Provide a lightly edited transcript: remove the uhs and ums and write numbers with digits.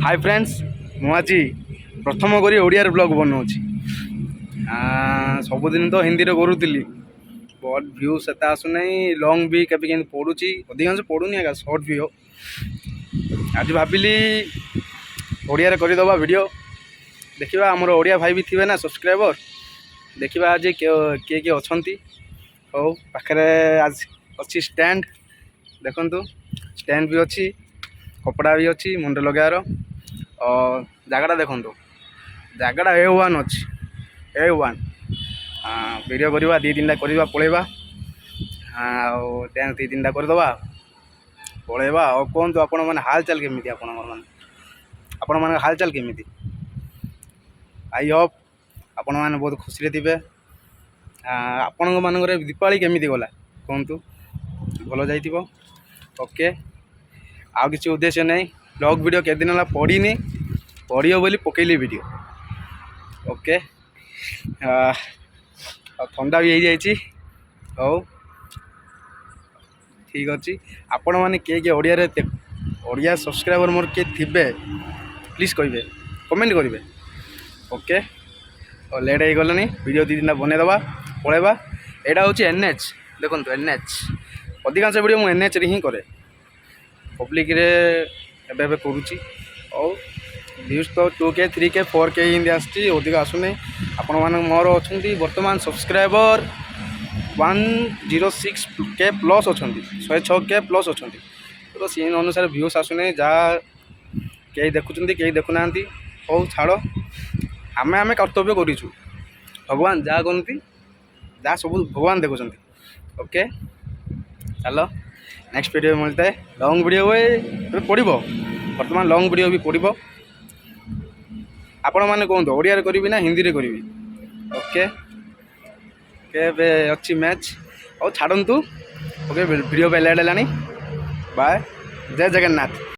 Hi friends मुझे प्रथम करी ओडिया ब्लॉग बनाऊँगी सबुदिन तो हिंदी करूली बट भ्यू से आसुना लंग भी केवे पड़ुची अधिकांश पड़ूनी आगे सर्ट भी हो आज भाविली ओडिया करदे वीडियो देखा आमर ओडिया भाई भी थे ना सब्सक्राइबर देखा आज किए किए अच्छा हो पाखे आज अच्छी स्टैंड देखु स्टैंड भी अच्छी कपड़ा भी अच्छी मुंड लगार और जगटा देखु जगटा A1 अच्छी A1 वीडियो करवा दी तीन करवा पलैबा डांस दी तीन करदे पलैबा और कहतु आपण मैंने हालचाल केमी आपण मान हालचाल केमी आई होप आपण मैंने बहुत खुशी थे आपण मानक दीपावली केमी गला कहतु भल जा ओके आउ किसी उद्देश्य नहीं ब्लॉग वीडियो के दिन पड़नी पड़ो बोली पकईली वीडियो ओके ठंडा भी हो जाए हो ठीक अच्छे आपण मैंने किए ओडिया सब्सक्राइबर मोर किए थे प्लीज कहे कमेंट करेंगे ओके और लेट हो गलानी वीडियो दी दिन बनईदे पलैबा यहाँ हूँ NH देखो NH अधिकांश वीडियो मुझे NH रे ही करे पब्लिक रे एबे करुँची और व्यूज तो 2K 3K 4K हिंदी आसती अधिक आसुना आपण मैंने मोर अच्छा बर्तमान सब्सक्राइबर 106K प्लस अच्छा 106K प्लस अच्छा तो सी अनुसार व्यूज आसुना जहाँ कई देखुं कई देखुना हो छाड़ आमे आमे कर्तव्य करूँ भगवान जहाँ कहती जहाँ सब भगवान देखुं ओके चलो नेक्स्ट वीडियो मिलता है लॉन्ग वीडियो हुए पड़ो बर्तमान लॉन्ग वीडियो भी पड़ो आपण मैंने कहते ओडिया करी ना हिंदी करी ओके के अच्छी मैच और छाड़ू ओके वीडियो पे लेट है बाय जय जगन्नाथ।